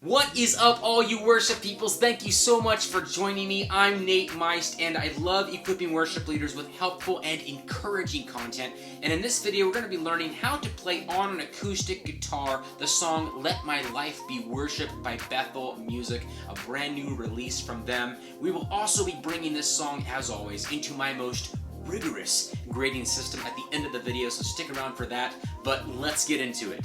What is up, all you worship peoples? Thank you so much for joining me. I'm Nate Meist, and I love equipping worship leaders with helpful and encouraging content. And in this video, we're going to be learning how to play on an acoustic guitar the song Let My Life Be Worship by Bethel Music, a brand new release from them. We will also be bringing this song, as always, into my most rigorous grading system at the end of the video, so stick around for that. But let's get into it.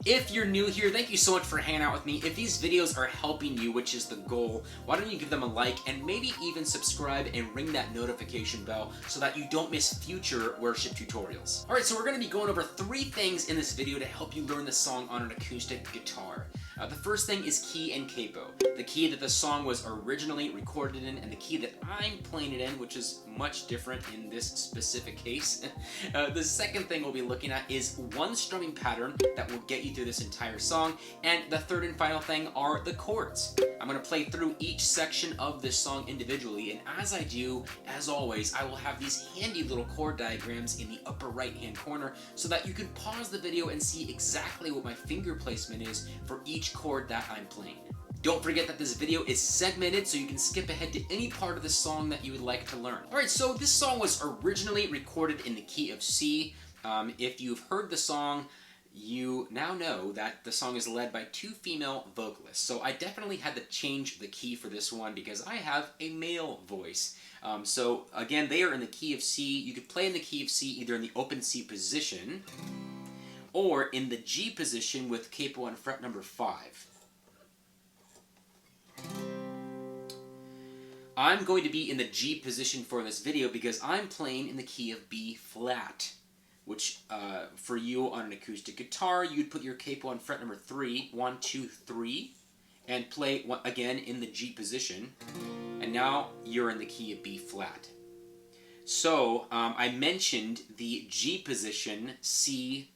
If you're new here, thank you so much for hanging out with me. If these videos are helping you, which is the goal, why don't you give them a like and maybe even subscribe and ring that notification bell so that you don't miss future worship tutorials. Alright, so we're going to be going over 3 things in this video to help you learn this song on an acoustic guitar. The first thing is key and capo. The key that the song was originally recorded in and the key that I'm playing it in, which is much different in this specific case. The second thing we'll be looking at is one strumming pattern that will get you through this entire song, and the third and final thing are the chords. I'm going to play through each section of this song individually, and as I do, as always, I will have these handy little chord diagrams in the upper right hand corner so that you can pause the video and see exactly what my finger placement is for each chord that I'm playing. Don't forget that this video is segmented, so you can skip ahead to any part of the song that you would like to learn. Alright, so this song was originally recorded in the key of C. If you've heard the song, you now know that the song is led by 2 female vocalists. So I definitely had to change the key for this one because I have a male voice. So again, they are in the key of C. You could play in the key of C either in the open C position or in the G position with capo on fret number 5. I'm going to be in the G position for this video because I'm playing in the key of B flat, which for you on an acoustic guitar, you'd put your capo on fret number 3, 1, 2, 3, and play again in the G position, and now you're in the key of B flat. So I mentioned the G position, C,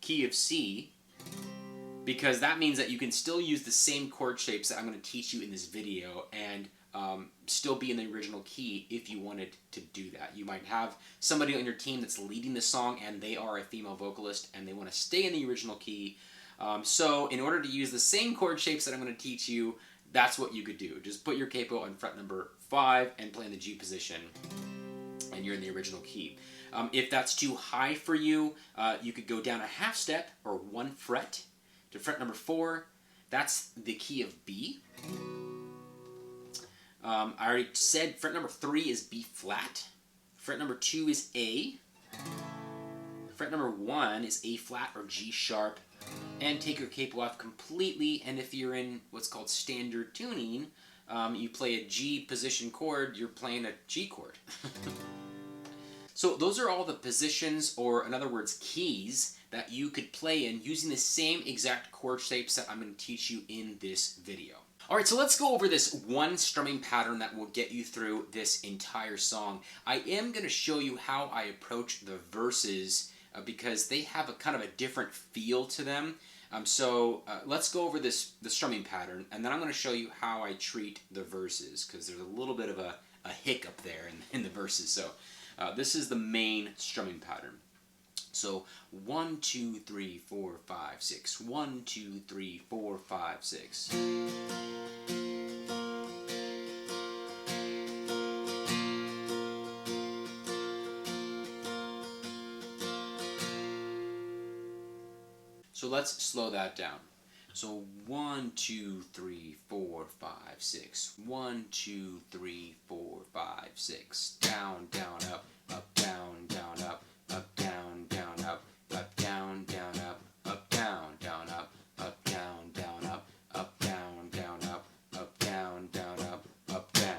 key of C, because that means that you can still use the same chord shapes that I'm going to teach you in this video and still be in the original key if you wanted to do that. You might have somebody on your team that's leading the song and they are a female vocalist and they want to stay in the original key. So in order to use the same chord shapes that I'm going to teach you, that's what you could do. Just put your capo on fret number 5 and play in the G position, and you're in the original key. If that's too high for you, you could go down a half step or 1 fret to fret number 4. That's the key of B. I already said fret number 3 is B flat. Fret number 2 is A. Fret number 1 is A flat or G sharp. And take your capo off completely, and if you're in what's called standard tuning, you play a G position chord, you're playing a G chord. So those are all the positions, or in other words, keys, that you could play in using the same exact chord shapes that I'm going to teach you in this video. Alright, so let's go over this one strumming pattern that will get you through this entire song. I am going to show you how I approach the verses because they have a kind of a different feel to them. So let's go over the strumming pattern, and then I'm going to show you how I treat the verses, because there's a little bit of a hiccup there in the verses. So this is the main strumming pattern. So 1, 2, 3, 4, 5, 6. 1, 2, 3, 4, 5, 6. So let's slow that down. So 1, 2, 3, 4, 5, 6. 1, 2, 3, 4, 5, 6. Down, down, up, down, down, up, down, down, up, down, down, up, down, down, up, down, down, up, down, down, up, down, down, up, down.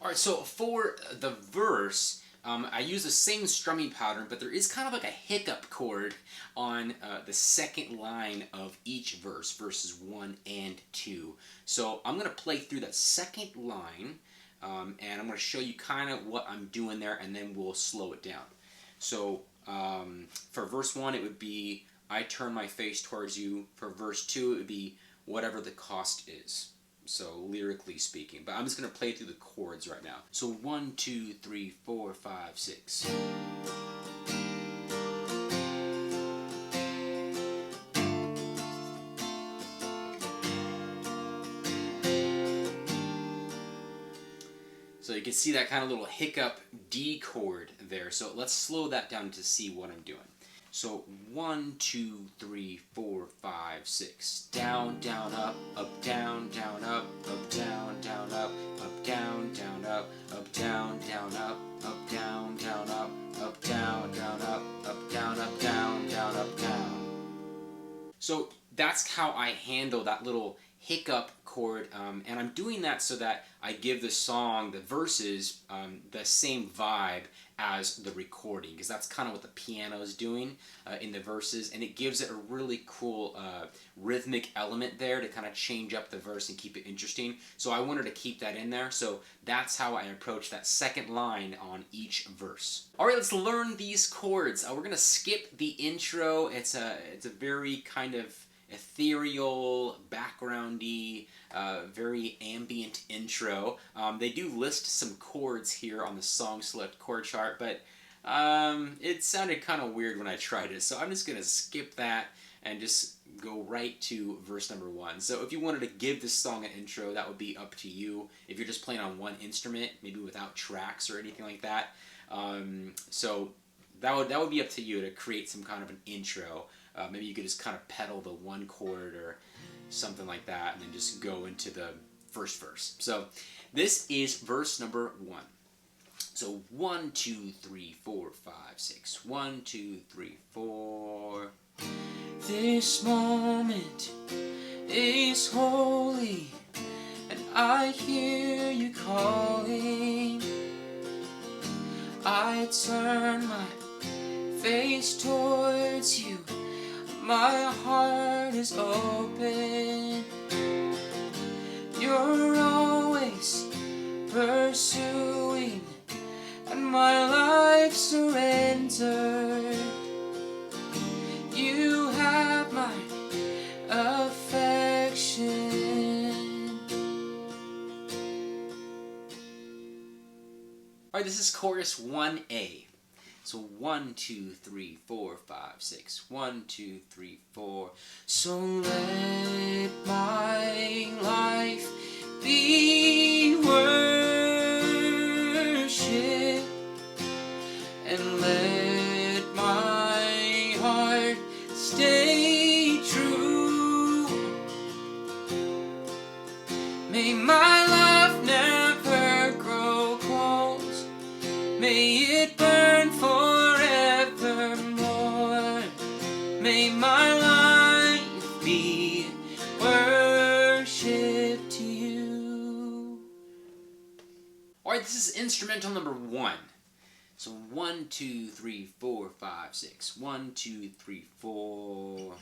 Alright, so for the verse, I use the same strumming pattern, but there is kind of like a hiccup chord on the second line of each verse, verses 1 and 2. So I'm going to play through that second line, and I'm going to show you kind of what I'm doing there, and then we'll slow it down. So for verse 1, it would be, I turn my face towards you. For verse 2, it would be, whatever the cost is. so lyrically speaking. But I'm just going to play through the chords right now. So 1, 2, 3, 4, 5, 6. So you can see that kind of little hiccup D chord there. So let's slow that down to see what I'm doing. So 1, 2, 3, 4, 5, 6. Down, down, up, down, down, up, down, down, up, down, down, up, down, down, up, down, down, up, down, down, up, down, up, down, down, up, down. So that's how I handle that little hiccup chord, and I'm doing that so that I give the song, the verses, the same vibe as the recording, because that's kind of what the piano is doing in the verses, and it gives it a really cool rhythmic element there to kind of change up the verse and keep it interesting. So I wanted to keep that in there, so that's how I approach that second line on each verse. Alright, let's learn these chords. We're going to skip the intro. It's a very kind of ethereal, backgroundy, very ambient intro. They do list some chords here on the song select chord chart, but it sounded kind of weird when I tried it, so I'm just going to skip that and just go right to verse number 1. So if you wanted to give this song an intro, that would be up to you. If you're just playing on one instrument, maybe without tracks or anything like that. So that would be up to you to create some kind of an intro. Maybe you could just kind of pedal the one chord or something like that and then just go into the first verse. So this is verse number 1. So 1, 2, 3, 4, 5, 6. 1, 2, 3, 4. This moment is holy, and I hear you calling. I turn my face towards you. My heart is open. You're always pursuing, and my life surrendered. You have my affection. Alright, this is chorus 1A. So 1, 2, 3, 4, 5, 6. 1, 2, 3, 4. So let my life be worship, and let my heart stay true. May my love never grow cold. May it burn forevermore. May my life be worship to you. Alright, this is instrumental number 1. So 1, 2, 3, 4, 5, 6. 1, 2, 3, 4.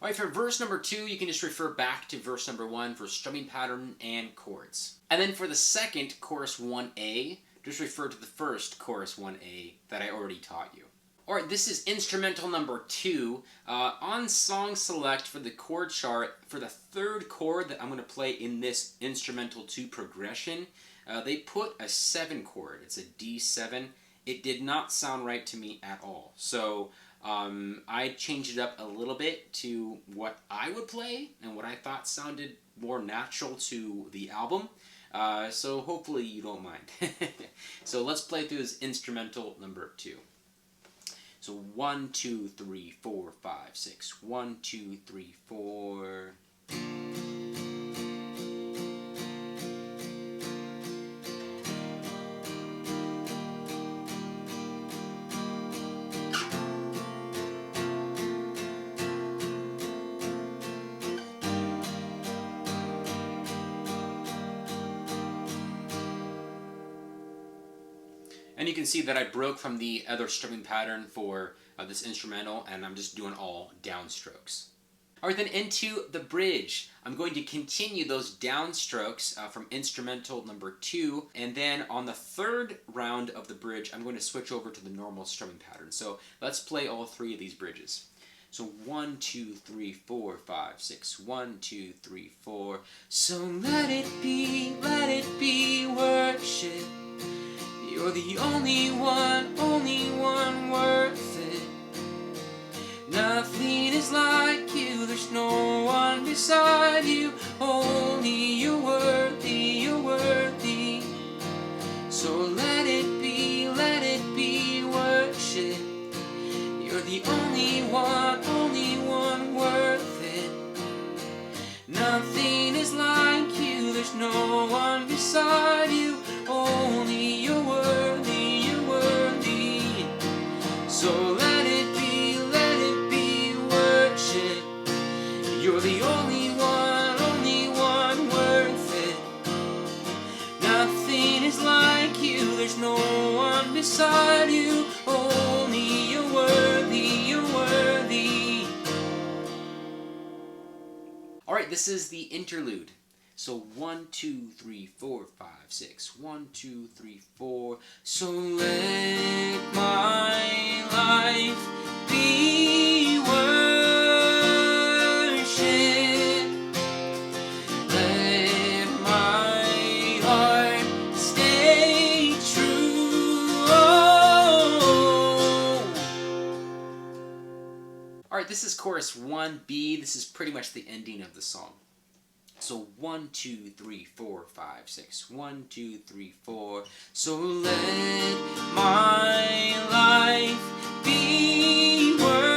Alright, for verse number 2, you can just refer back to verse number 1 for strumming pattern and chords. And then for the second, chorus 1A, just refer to the first chorus 1A that I already taught you. Alright, this is instrumental number 2. On song select for the chord chart, for the third chord that I'm going to play in this instrumental 2 progression, they put a 7 chord. It's a D7. It did not sound right to me at all. So I changed it up a little bit to what I would play and what I thought sounded more natural to the album. So hopefully you don't mind. So let's play through this instrumental number 2. So 1, 2, 3, 4, 5, 6. 1, 2, 3, 4. And you can see that I broke from the other strumming pattern for this instrumental, and I'm just doing all downstrokes. Alright, then into the bridge. I'm going to continue those downstrokes from instrumental number 2, and then on the third round of the bridge, I'm going to switch over to the normal strumming pattern. So let's play all 3 of these bridges. So 1, 2, 3, 4, 5, 6. 1, 2, 3, 4. So let it be worship. You're the only one worth it. Nothing is like you, there's no one beside you. Only you're worthy, you're worthy. So let it be worship. You're the only one worth it. Nothing is like you, there's no one beside you. Only you're worthy, you're worthy. So let it be worship. You're the only one worth it. Nothing is like you, there's no one beside you. Only you're worthy, you're worthy. Alright, this is the interlude. So 1, 2, 3, 4, 5, 6. 1, 2, 3, 4. So let my life be worship. Let my heart stay true. Oh. Alright, this is chorus 1B. This is pretty much the ending of the song. So 1, 2, 3, 4, 5, 6. 1, 2, 3, 4. So let my life be worship,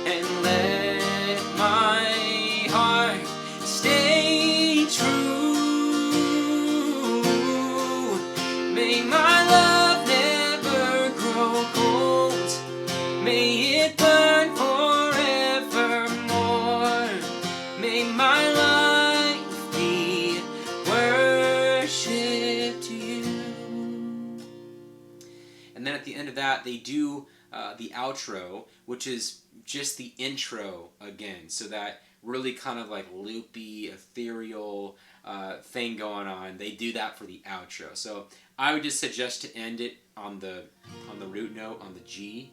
and let my heart stay true. May my love never grow cold. May it burn forevermore. May my life be worship to you. And then at the end of that, they do the outro, which is just the intro again. So that really kind of like loopy, ethereal thing going on. They do that for the outro. So I would just suggest to end it on the root note, on the G,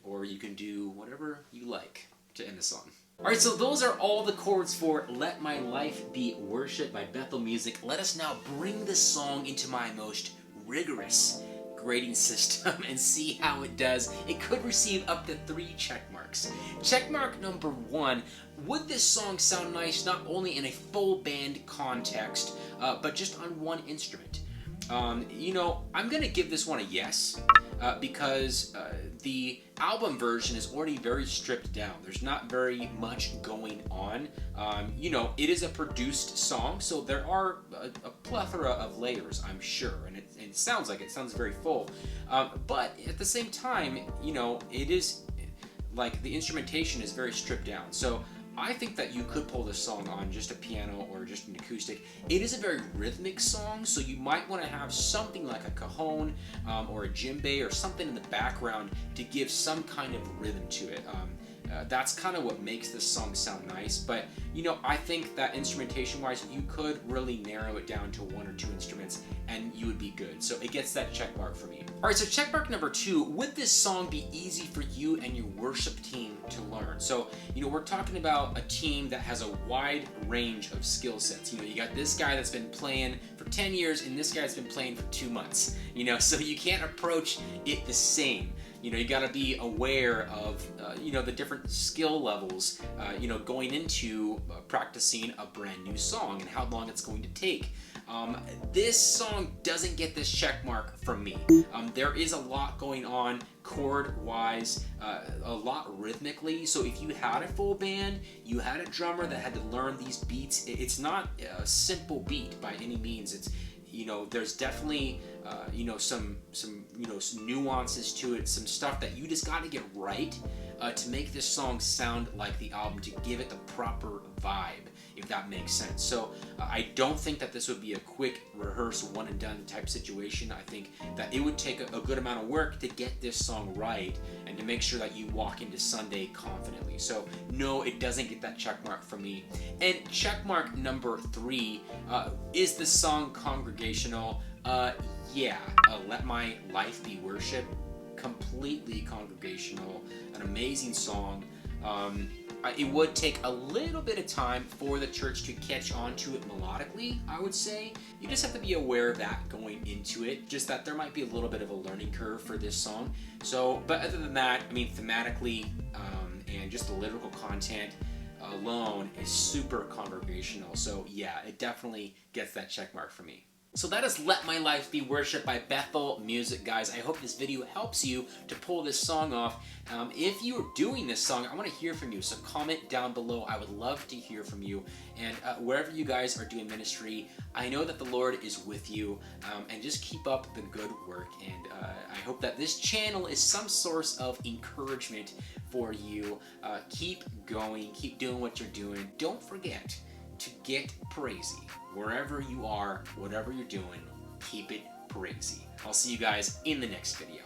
or you can do whatever you like to end the song. Alright, so those are all the chords for Let My Life Be Worship by Bethel Music. Let us now bring this song into my most rigorous grading system and see how it does. It could receive up to 3 check marks. Check mark number 1, would this song sound nice not only in a full band context, but just on one instrument? You know, I'm going to give this one a yes, because the album version is already very stripped down. There's not very much going on. You know, it is a produced song, so there are a plethora of layers, I'm sure, and it sounds like it sounds very full. But at the same time, you know, it is like the instrumentation is very stripped down. So I think that you could pull this song on just a piano or just an acoustic. It is a very rhythmic song, so you might want to have something like a cajon or a djembe or something in the background to give some kind of rhythm to it. That's kind of what makes this song sound nice, but you know, I think that instrumentation wise you could really narrow it down to 1 or 2 instruments and you would be good. So it gets that check mark for me. Alright, so check mark number 2, would this song be easy for you and your worship team to learn? So, you know, we're talking about a team that has a wide range of skill sets. You know, you got this guy that's been playing for 10 years and this guy's been playing for 2 months. You know, so you can't approach it the same. You know, you got to be aware of, you know, the different skill levels, you know, going into practicing a brand new song and how long it's going to take. This song doesn't get this check mark from me. There is a lot going on chord-wise, a lot rhythmically. So if you had a full band, you had a drummer that had to learn these beats, it's not a simple beat by any means. It's, you know, there's definitely, you know, some nuances to it, some stuff that you just got to get right to make this song sound like the album, to give it the proper vibe. if that makes sense. So I don't think that this would be a quick rehearse, one and done type situation. I think that it would take a good amount of work to get this song right and to make sure that you walk into Sunday confidently. So no, it doesn't get that check mark from me. And check mark number 3, is the song congregational? Yeah, Let My Life Be Worship, completely congregational, an amazing song. It would take a little bit of time for the church to catch on to it melodically, I would say. You just have to be aware of that going into it, just that there might be a little bit of a learning curve for this song. So, but other than that, I mean, thematically and just the lyrical content alone is super congregational. So yeah, it definitely gets that check mark for me. So that is Let My Life Be Worship by Bethel Music, guys. I hope this video helps you to pull this song off. If you are doing this song, I want to hear from you, so comment down below. I would love to hear from you. And wherever you guys are doing ministry, I know that the Lord is with you, and just keep up the good work. And I hope that this channel is some source of encouragement for you. Keep going, keep doing what you're doing. Don't forget to get praisey. Wherever you are, whatever you're doing, keep it praisey. I'll see you guys in the next video.